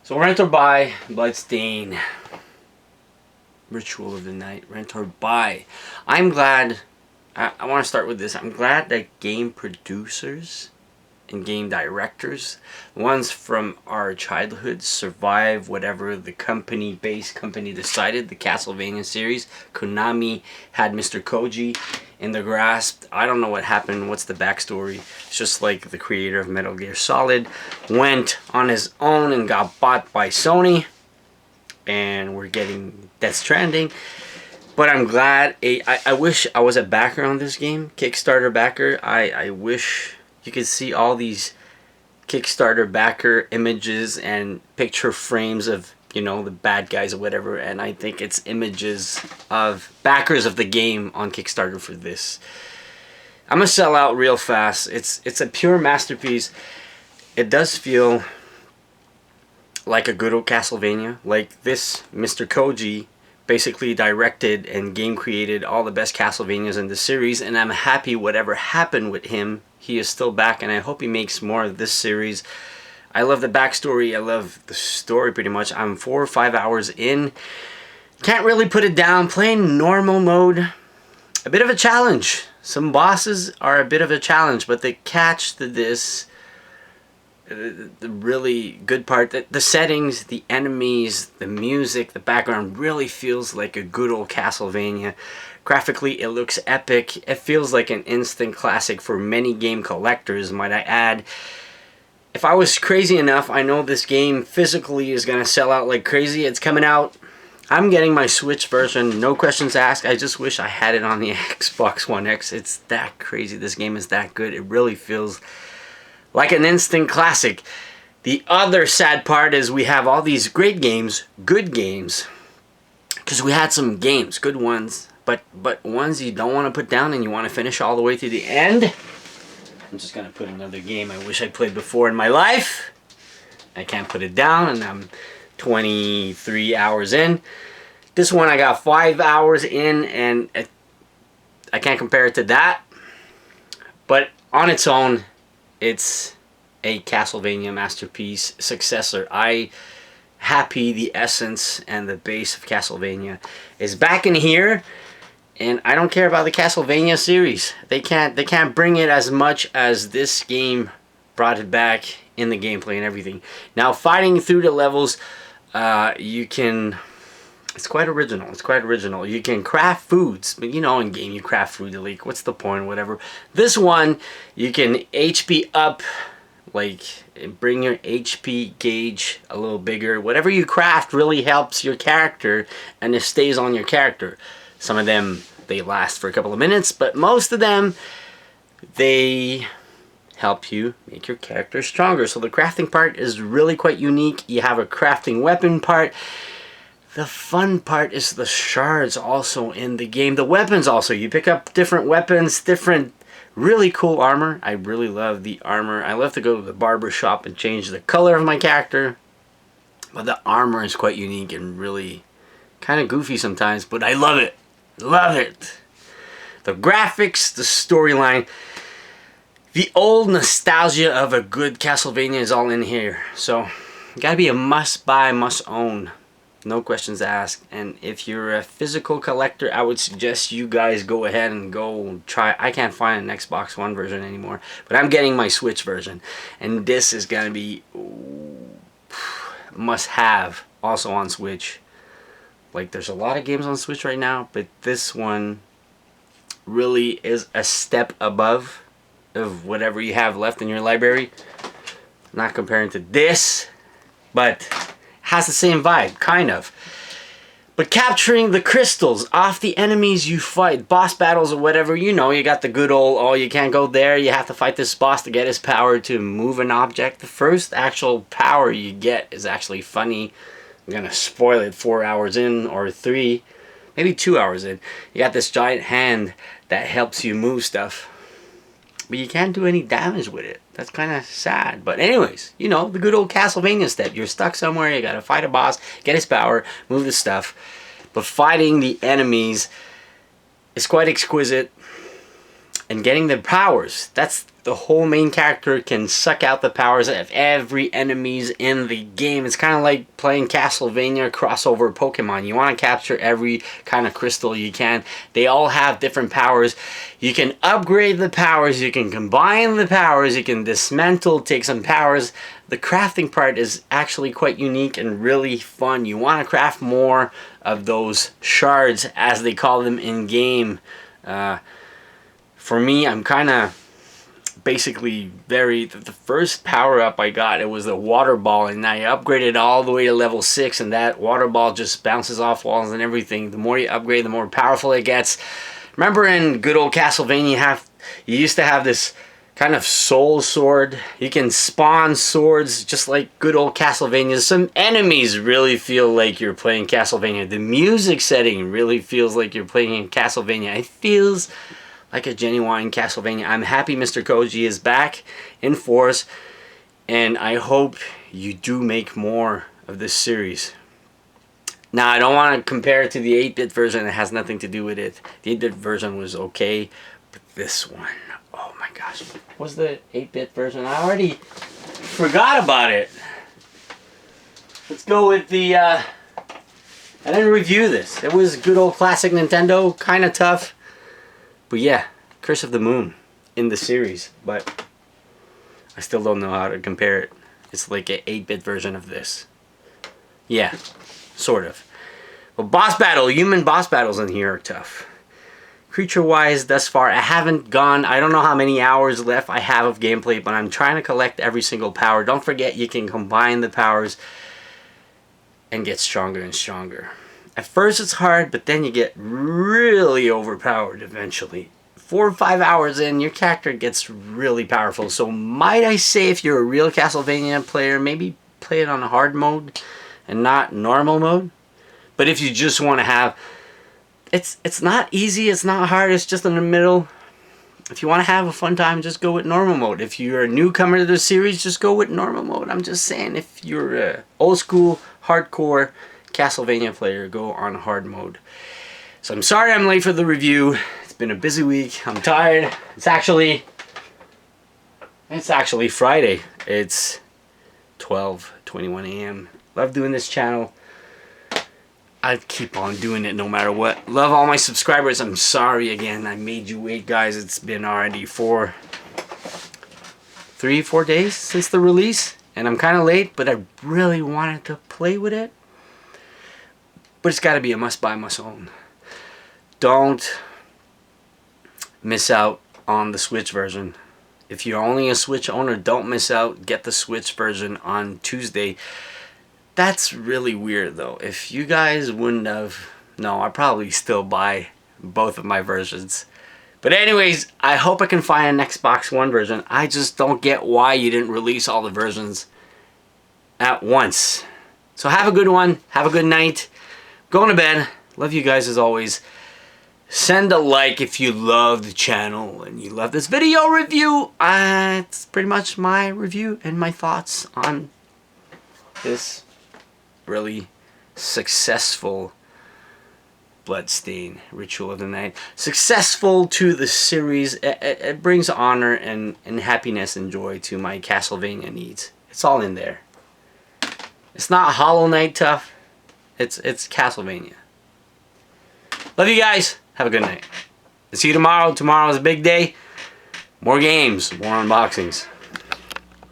So rent or buy, Bloodstained, Ritual of the Night, rent or buy. I'm glad, I want to start with this. I'm glad that game producers and game directors, ones from our childhood, survive whatever the base company decided. The Castlevania series, Konami had Mr. Koji in the grasp. I don't know what happened, what's the backstory. It's just like the creator of Metal Gear Solid went on his own and got bought by Sony, and we're getting Death Stranding. But I'm glad, I wish I was a backer on this game, Kickstarter backer. I wish you could see all these Kickstarter backer images and picture frames of, you know, the bad guys or whatever, and I think it's images of backers of the game on Kickstarter for this. I'm gonna sell out real fast. It's a pure masterpiece. It does feel like a good old Castlevania. Like this Mr. Koji basically directed and game created all the best Castlevanias in the series, and I'm happy whatever happened with him, he is still back, and I hope he makes more of this series. I love the backstory, I love the story pretty much. I'm 4 or 5 hours in. Can't really put it down. Playing normal mode, a bit of a challenge. Some bosses are a bit of a challenge, but the catch to this, the really good part, that the settings, the enemies, the music, the background really feels like a good old Castlevania. Graphically, it looks epic. It feels like an instant classic for many game collectors, might I add. If I was crazy enough, I know this game physically is going to sell out like crazy. It's coming out. I'm getting my Switch version, no questions asked. I just wish I had it on the Xbox One X. It's that crazy. This game is that good. It really feels like an instant classic. The other sad part is we have all these great games, good games, because we had some games, good ones, but ones you don't want to put down and you want to finish all the way to the end. I'm just going to put another game I wish I played before in my life. I can't put it down, and I'm 23 hours in. This one I got 5 hours in, and I can't compare it to that. But on its own, it's a Castlevania masterpiece successor. Happy the essence and the base of Castlevania is back in here, and I don't care about the Castlevania series. They can't bring it as much as this game brought it back in the gameplay and everything. Now, fighting through the levels, you can. It's quite original. It's quite original. You can craft foods, but you know, in game you craft food. Like, what's the point? Whatever. This one, you can HP up, like bring your HP gauge a little bigger. Whatever you craft really helps your character, and it stays on your character. Some of them, they last for a couple of minutes, but most of them, they help you make your character stronger. So the crafting part is really quite unique. You have a crafting weapon part. The fun part is the shards also in the game. The weapons also. You pick up different weapons, different really cool armor. I really love the armor. I love to go to the barber shop and change the color of my character. But the armor is quite unique and really kind of goofy sometimes. But I love it. Love it. The graphics, the storyline, the old nostalgia of a good Castlevania is all in here. So, gotta be a must-buy, must-own. No questions asked. And if you're a physical collector, I would suggest you guys go ahead and go try. I can't find an Xbox One version anymore, but I'm getting my Switch version, and this is gonna be must-have also on Switch. Like, there's a lot of games on Switch right now, but this one really is a step above of whatever you have left in your library. Not comparing to this, but has the same vibe, kind of. But capturing the crystals off the enemies you fight, boss battles or whatever, you know, you got the good old, oh, you can't go there, you have to fight this boss to get his power to move an object. The first actual power you get is actually funny. I'm gonna spoil it 4 hours in, or 3, maybe 2 hours in. You got this giant hand that helps you move stuff, but you can't do any damage with it. That's kind of sad. But anyways, you know, the good old Castlevania step. You're stuck somewhere, you gotta fight a boss, get his power, move the stuff. But fighting the enemies is quite exquisite. and getting the powers. That's the whole main character can suck out the powers of every enemies in the game. It's kind of like playing Castlevania crossover Pokemon. You want to capture every kind of crystal you can. They all have different powers. You can upgrade the powers. You can combine the powers. You can dismantle, take some powers. The crafting part is actually quite unique and really fun. You want to craft more of those shards, as they call them in game. For me, I'm kind of basically the first power up I got, it was the water ball, and I upgraded all the way to level 6, and that water ball just bounces off walls and everything. The more you upgrade, the more powerful it gets. Remember in good old Castlevania, you used to have this kind of soul sword. You can spawn swords just like good old Castlevania. Some enemies really feel like you're playing Castlevania. The music setting really feels like you're playing in Castlevania. It feels like a genuine Castlevania. I'm happy Mr. Koji is back in force, and I hope you do make more of this series. Now, I don't want to compare it to the 8-bit version. It has nothing to do with it. The 8-bit version was okay, but this one, oh my gosh. What was the 8-bit version? I already forgot about it. Let's go with the, I didn't review this. It was good old classic Nintendo, kind of tough. But yeah, Curse of the Moon in the series, but I still don't know how to compare it. It's like an 8-bit version of this. Yeah, sort of. Well, boss battle, human boss battles in here are tough. Creature-wise, thus far, I haven't gone, I don't know how many hours left I have of gameplay, but I'm trying to collect every single power. Don't forget, you can combine the powers and get stronger and stronger. At first it's hard, but then you get really overpowered eventually. 4 or 5 hours in, your character gets really powerful. So might I say, if you're a real Castlevania player, maybe play it on hard mode and not normal mode. But if you just want to have... It's not easy, it's not hard, it's just in the middle. If you want to have a fun time, just go with normal mode. If you're a newcomer to the series, just go with normal mode. I'm just saying, if you're a old school, hardcore Castlevania player, go on hard mode. So I'm sorry I'm late for the review. It's been a busy week. I'm tired. It's actually Friday. It's 12:21 a.m. Love doing this channel. I keep on doing it no matter what. Love all my subscribers. I'm sorry again. I made you wait, guys. It's been already 3-4 days since the release, and I'm kind of late, but I really wanted to play with it. But it's got to be a must buy, must own. Don't miss out on the Switch version. If you're only a Switch owner, don't miss out. Get the Switch version on Tuesday. That's really weird though. If you guys wouldn't have... No, I'd probably still buy both of my versions. But anyways, I hope I can find an Xbox One version. I just don't get why you didn't release all the versions at once. So have a good one. Have a good night. Going to bed. Love you guys as always. Send a like if you love the channel and you love this video review. It's pretty much my review and my thoughts on this really successful Bloodstained Ritual of the Night. Successful to the series. It brings honor and happiness and joy to my Castlevania needs. It's all in there. It's not Hollow Knight tough. It's Castlevania. Love you guys. Have a good night. See you tomorrow. Tomorrow is a big day. More games. More unboxings.